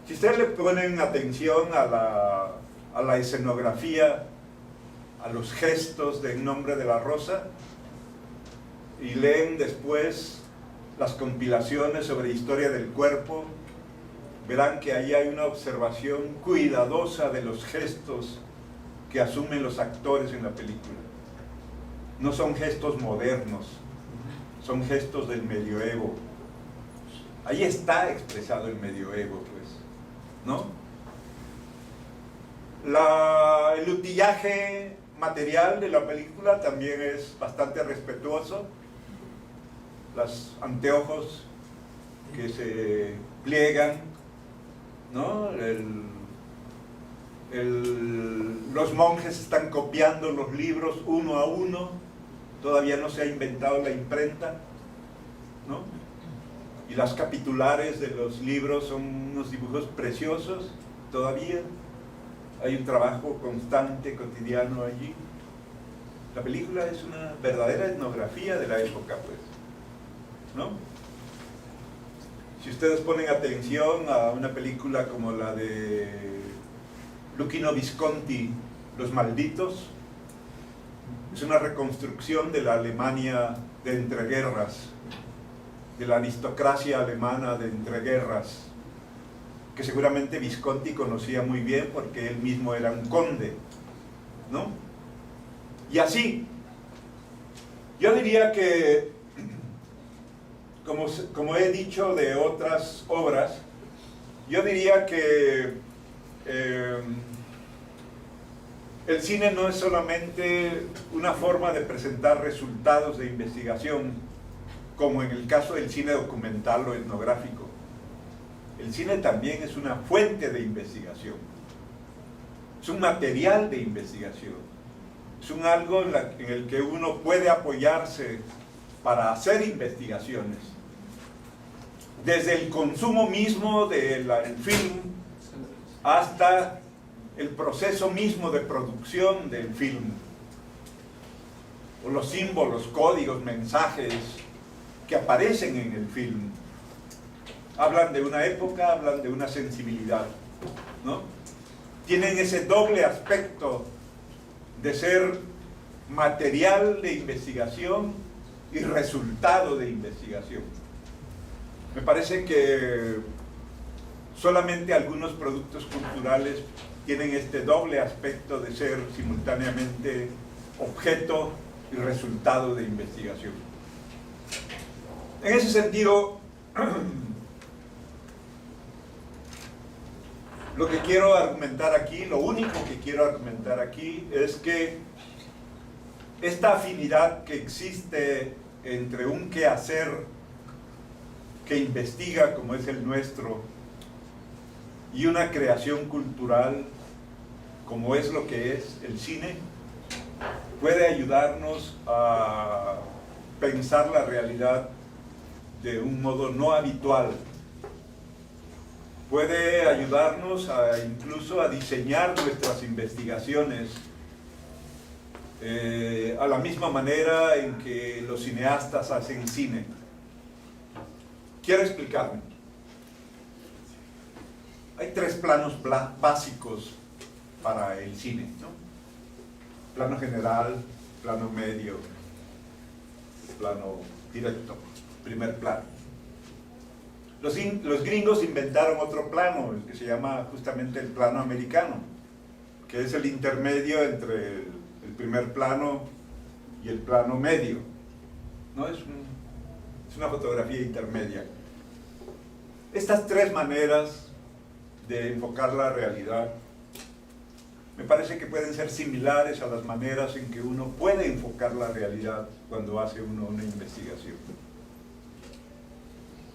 Speaker 1: Si ustedes le ponen atención a la escenografía, a los gestos de En nombre de la rosa, y leen después las compilaciones sobre historia del cuerpo, verán que ahí hay una observación cuidadosa de los gestos que asumen los actores en la película. No son gestos modernos, son gestos del medioevo. Ahí está expresado el medioevo, pues, ¿no? El utillaje material de la película también es bastante respetuoso. Los anteojos que se pliegan, ¿no? Los monjes están copiando los libros uno a uno, todavía no se ha inventado la imprenta, ¿no? Y las capitulares de los libros son unos dibujos preciosos, todavía hay un trabajo constante, cotidiano allí. La película es una verdadera etnografía de la época, pues, ¿no? Si ustedes ponen atención a una película como la de Luchino Visconti, Los Malditos, es una reconstrucción de la Alemania de entreguerras, de la aristocracia alemana de entreguerras, que seguramente Visconti conocía muy bien porque él mismo era un conde, ¿no? Y así, yo diría que, como he dicho de otras obras, yo diría que el cine no es solamente una forma de presentar resultados de investigación, como en el caso del cine documental o etnográfico. El cine también es una fuente de investigación, es un material de investigación, es un algo en el que uno puede apoyarse para hacer investigaciones. Desde el consumo mismo del film hasta el proceso mismo de producción del film, o los símbolos, códigos, mensajes que aparecen en el film. Hablan de una época, hablan de una sensibilidad, ¿no? Tienen ese doble aspecto de ser material de investigación y resultado de investigación. Me parece que solamente algunos productos culturales tienen este doble aspecto de ser simultáneamente objeto y resultado de investigación. En ese sentido, lo que quiero argumentar aquí, lo único que quiero argumentar aquí es que esta afinidad que existe entre un quehacer que investiga, como es el nuestro, y una creación cultural, como es lo que es el cine, puede ayudarnos a pensar la realidad de un modo no habitual. Puede ayudarnos incluso a diseñar nuestras investigaciones a la misma manera en que los cineastas hacen cine. Quiero explicarme. Hay tres planos básicos para el cine, ¿no? Plano general, plano medio, plano directo, primer plano. Los gringos inventaron otro plano, el que se llama justamente el plano americano, que es el intermedio entre el primer plano y el plano medio, ¿no? Es una fotografía intermedia. Estas tres maneras de enfocar la realidad me parece que pueden ser similares a las maneras en que uno puede enfocar la realidad cuando hace uno una investigación.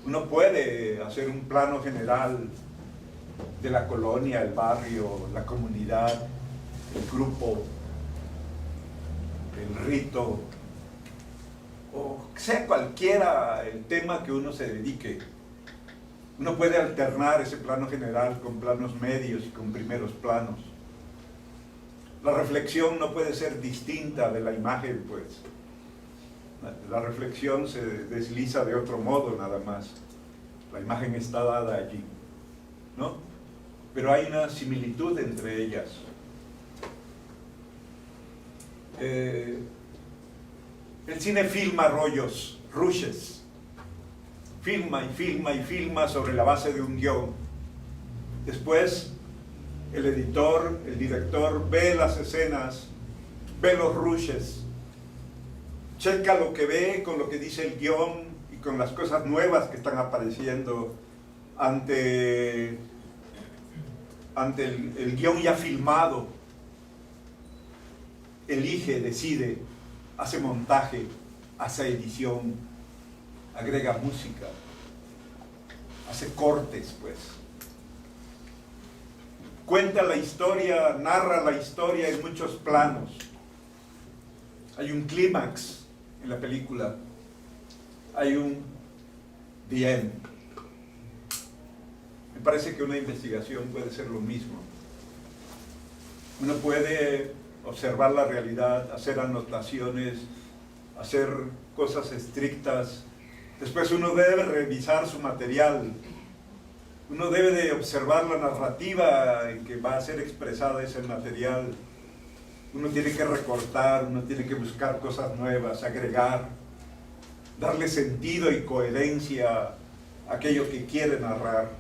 Speaker 1: Uno puede hacer un plano general de la colonia, el barrio, la comunidad, el grupo, el rito, o sea cualquiera el tema que uno se dedique. Uno puede alternar ese plano general con planos medios y con primeros planos. La reflexión no puede ser distinta de la imagen, pues. La reflexión se desliza de otro modo nada más. La imagen está dada allí, ¿no? Pero hay una similitud entre ellas. El cine filma rollos, rushes. Filma y filma y filma sobre la base de un guión. Después, el editor, el director, ve las escenas, ve los rushes, checa lo que ve con lo que dice el guión y con las cosas nuevas que están apareciendo ante el guión ya filmado. Elige, decide, hace montaje, hace edición, agrega música, hace cortes, pues. Cuenta la historia, narra la historia en muchos planos. Hay un clímax en la película, hay un the end. Me parece que una investigación puede ser lo mismo. Uno puede observar la realidad, hacer anotaciones, hacer cosas estrictas. Después uno debe revisar su material. Uno debe de observar la narrativa en que va a ser expresada ese material. Uno tiene que recortar, uno tiene que buscar cosas nuevas, agregar, darle sentido y coherencia a aquello que quiere narrar.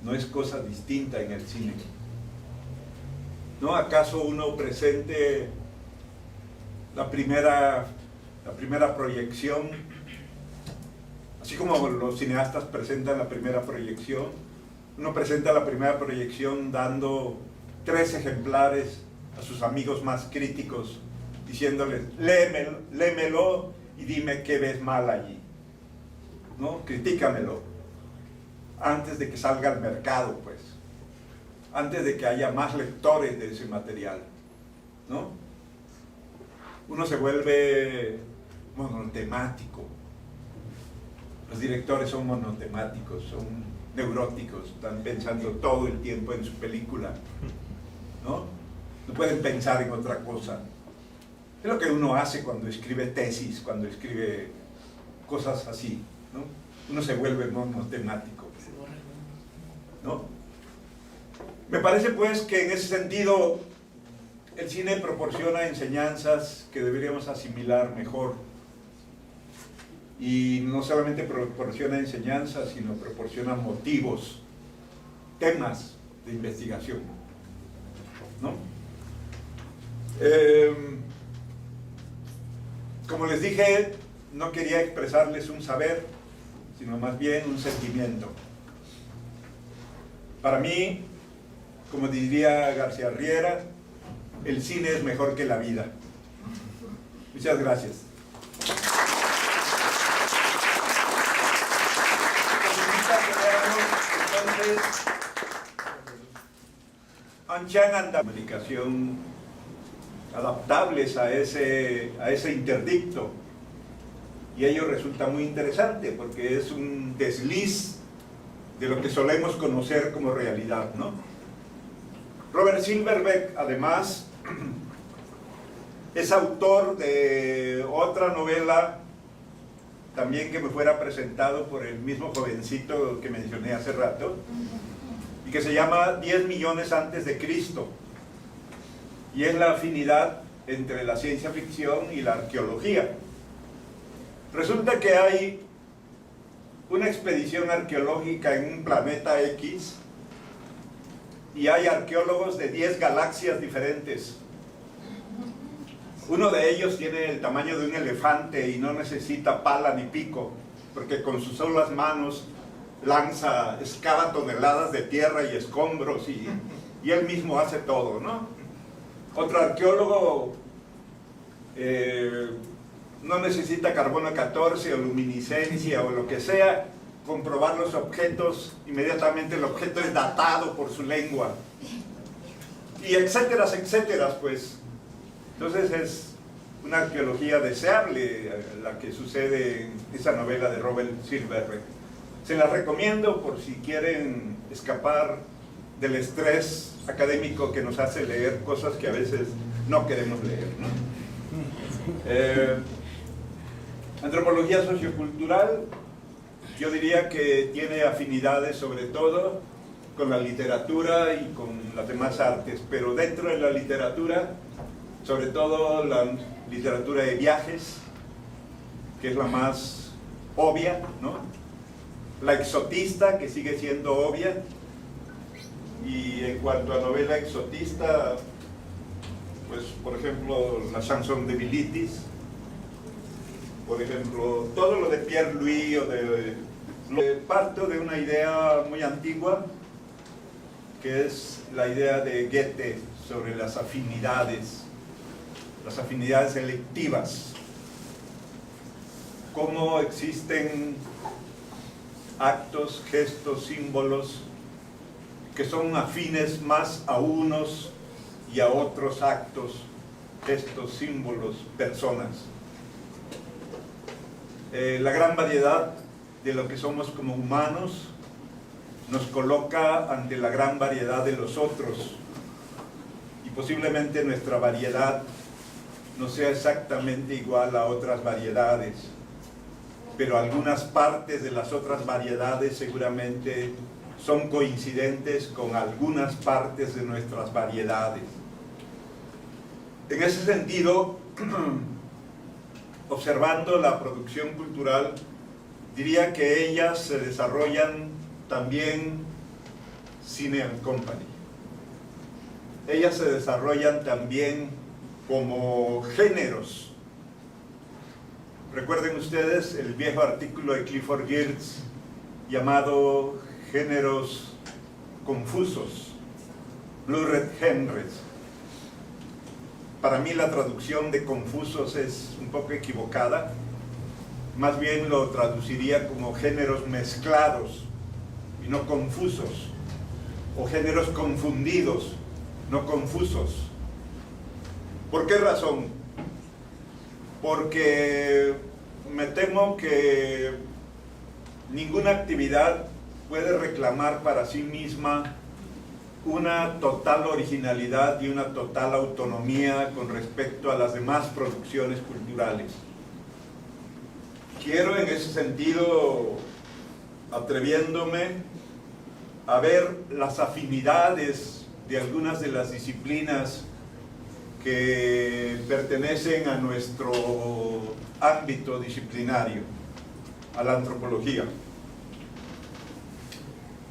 Speaker 1: No es cosa distinta en el cine. ¿No acaso uno presente la primera proyección, así como los cineastas presentan la primera proyección? Uno presenta la primera proyección dando 3 ejemplares a sus amigos más críticos, diciéndoles, léemelo y dime qué ves mal allí, ¿no? Critícamelo, antes de que salga al mercado, pues, antes de que haya más lectores de ese material, ¿no? Uno se vuelve monotemático. Los directores son monotemáticos, son neuróticos, están pensando todo el tiempo en su película, ¿no? No pueden pensar en otra cosa. Es lo que uno hace cuando escribe tesis, cuando escribe cosas así, ¿no? Uno se vuelve monotemático, ¿no? Me parece pues que en ese sentido el cine proporciona enseñanzas que deberíamos asimilar mejor. Y no solamente proporciona enseñanzas, sino proporciona motivos, temas de investigación, ¿no? Como les dije, no quería expresarles un saber, sino más bien un sentimiento. Para mí, como diría García Riera, el cine es mejor que la vida. Muchas gracias. Entonces, Anchan comunicación adaptables a ese interdicto, y ello resulta muy interesante porque es un desliz de lo que solemos conocer como realidad, ¿no? Robert Silverbeck, además, es autor de otra novela también que me fuera presentado por el mismo jovencito que mencioné hace rato, y que se llama 10 millones antes de Cristo, y es la afinidad entre la ciencia ficción y la arqueología. Resulta que hay una expedición arqueológica en un planeta X, y hay arqueólogos de 10 galaxias diferentes. Uno de ellos tiene el tamaño de un elefante y no necesita pala ni pico, porque con sus solas manos excava toneladas de tierra y escombros, y él mismo hace todo, ¿no? Otro arqueólogo no necesita carbono 14 o luminiscencia o lo que sea, comprobar los objetos, inmediatamente el objeto es datado por su lengua, y etcétera, etcétera, pues. Entonces es una arqueología deseable la que sucede en esa novela de Robert Silverberg. Se la recomiendo por si quieren escapar del estrés académico que nos hace leer cosas que a veces no queremos leer, ¿no? Antropología sociocultural, yo diría que tiene afinidades sobre todo con la literatura y con las demás artes, pero dentro de la literatura, sobre todo la literatura de viajes, que es la más obvia, ¿no? La exotista, que sigue siendo obvia, y en cuanto a novela exotista, pues por ejemplo la Chanson de Bilitis, por ejemplo todo lo de Pierre Louis, parto de una idea muy antigua, que es la idea de Goethe sobre las afinidades selectivas, cómo existen actos, gestos, símbolos que son afines más a unos y a otros actos, gestos, símbolos, personas. La gran variedad de lo que somos como humanos nos coloca ante la gran variedad de los otros, y posiblemente nuestra variedad no sea exactamente igual a otras variedades, pero algunas partes de las otras variedades seguramente son coincidentes con algunas partes de nuestras variedades. En ese sentido, observando la producción cultural, diría que ellas se desarrollan también Cine and Company. Ellas se desarrollan también como géneros. Recuerden ustedes el viejo artículo de Clifford Geertz llamado Géneros confusos, Blurred Genres. Para mí la traducción de confusos es un poco equivocada, más bien lo traduciría como géneros mezclados y no confusos, o géneros confundidos, no confusos. ¿Por qué razón? Porque me temo que ninguna actividad puede reclamar para sí misma una total originalidad y una total autonomía con respecto a las demás producciones culturales. Quiero en ese sentido, atreviéndome a ver las afinidades de algunas de las disciplinas que pertenecen a nuestro ámbito disciplinario, a la antropología.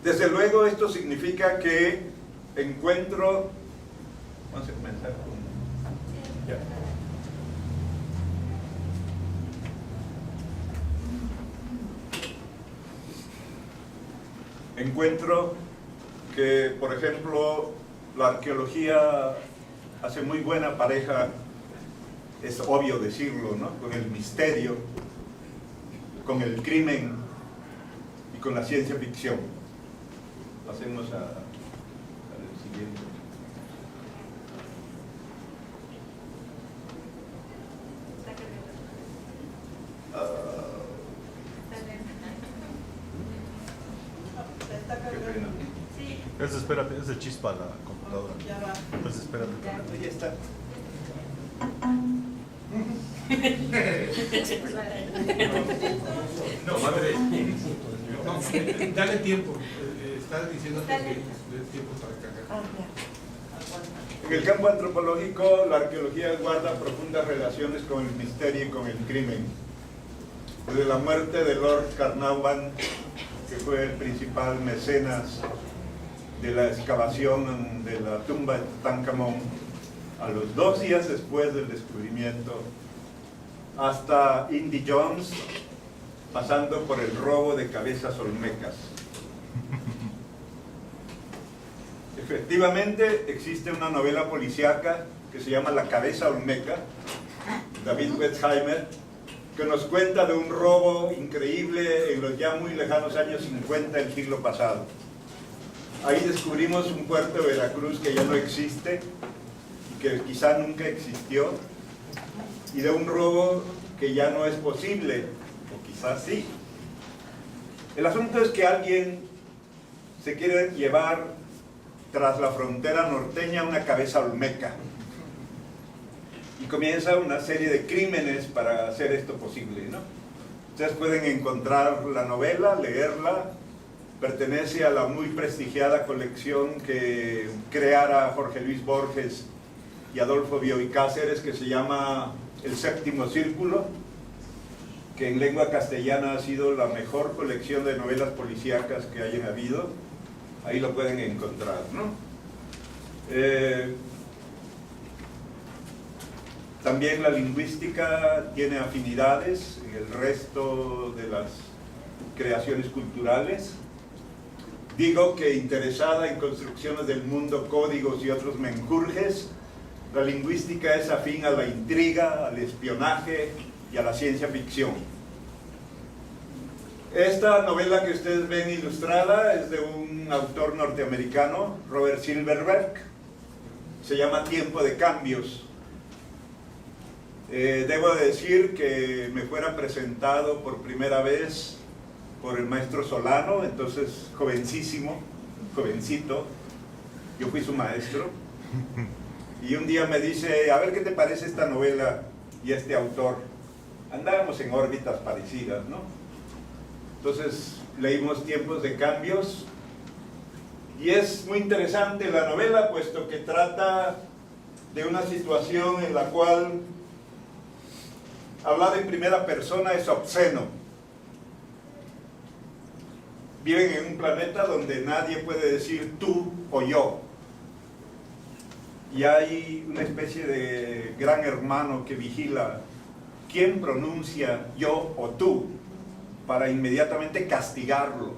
Speaker 1: Desde luego esto significa que encuentro... Vamos a comenzar con... Ya. Encuentro que, por ejemplo, la arqueología hace muy buena pareja, es obvio decirlo, ¿no?, con el misterio, con el crimen y con la ciencia ficción. Pasemos al siguiente.
Speaker 2: Espérate, es de chispa la computadora.
Speaker 3: Ya va.
Speaker 2: Pues espérate.
Speaker 1: Ya está.
Speaker 4: No, madre. No, dale tiempo. Estás diciendo que des tiempo para cargar.
Speaker 1: En el campo antropológico, la arqueología guarda profundas relaciones con el misterio y con el crimen. Desde la muerte de Lord Carnarvon, que fue el principal mecenas de la excavación de la tumba de Tutankamón, a los 2 días después del descubrimiento, hasta Indy Jones, pasando por el robo de cabezas olmecas. Efectivamente, existe una novela policíaca que se llama La cabeza olmeca, David Wertheimer, que nos cuenta de un robo increíble en los ya muy lejanos años 50 del siglo pasado. Ahí descubrimos un puerto de Veracruz que ya no existe que quizá nunca existió, y de un robo que ya no es posible, o quizás sí. El asunto es que alguien se quiere llevar tras la frontera norteña una cabeza olmeca, y comienza una serie de crímenes para hacer esto posible, ¿no? Ustedes pueden encontrar la novela, leerla. Pertenece a la muy prestigiada colección que creara Jorge Luis Borges y Adolfo Bioy Cáceres, que se llama El Séptimo Círculo, que en lengua castellana ha sido la mejor colección de novelas policíacas que hayan habido. Ahí lo pueden encontrar, ¿no? También la lingüística tiene afinidades en el resto de las creaciones culturales. Digo que interesada en construcciones del mundo, códigos y otros menjurjes, la lingüística es afín a la intriga, al espionaje y a la ciencia ficción. Esta novela que ustedes ven ilustrada es de un autor norteamericano, Robert Silverberg. Se llama Tiempo de Cambios. Debo decir que me fuera presentado por primera vez por el maestro Solano, entonces jovencito, yo fui su maestro, y un día me dice, a ver qué te parece esta novela y este autor. Andábamos en órbitas parecidas, ¿no? Entonces leímos Tiempos de Cambios, y es muy interesante la novela, puesto que trata de una situación en la cual hablar en primera persona es obsceno. Viven en un planeta donde nadie puede decir tú o yo. Y hay una especie de gran hermano que vigila quién pronuncia yo o tú para inmediatamente castigarlo.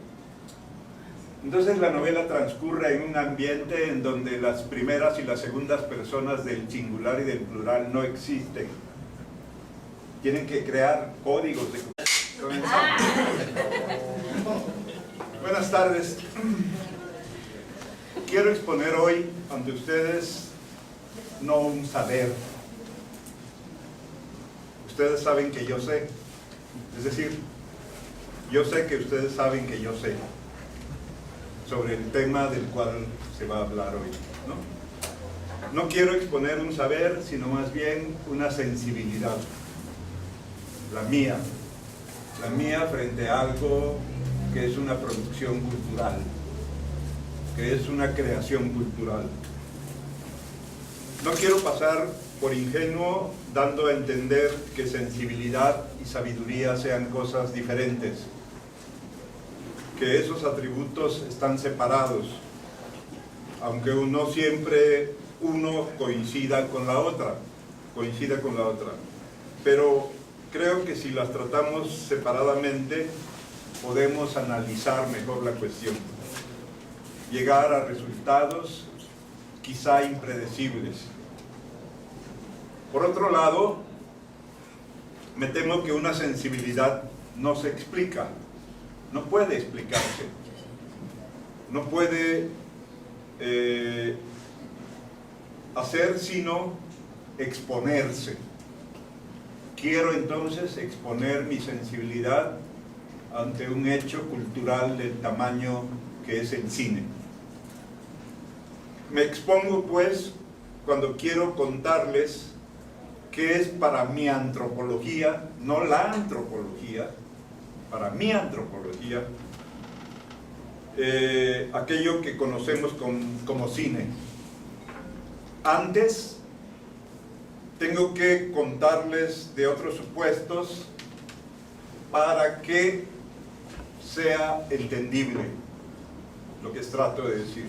Speaker 1: Entonces la novela transcurre en un ambiente en donde las primeras y las segundas personas del singular y del plural no existen. Tienen que crear códigos de... Comenzamos. Buenas tardes. Quiero exponer hoy ante ustedes no un saber. Ustedes saben que yo sé. Es decir, yo sé que ustedes saben que yo sé sobre el tema del cual se va a hablar hoy, ¿no? No quiero exponer un saber, sino más bien una sensibilidad. La mía frente a algo que es una producción cultural, que es una creación cultural. No quiero pasar por ingenuo dando a entender que sensibilidad y sabiduría sean cosas diferentes, que esos atributos están separados, aunque no siempre uno coincida con la otra, pero creo que si las tratamos separadamente podemos analizar mejor la cuestión, llegar a resultados quizá impredecibles. Por otro lado, me temo que una sensibilidad no se explica, no puede explicarse, no puede hacer sino exponerse. Quiero entonces exponer mi sensibilidad ante un hecho cultural del tamaño que es el cine. Me expongo pues cuando quiero contarles qué es para mi antropología, no la antropología, para mi antropología, aquello que conocemos como cine. Antes tengo que contarles de otros supuestos para que sea entendible lo que trato de decir.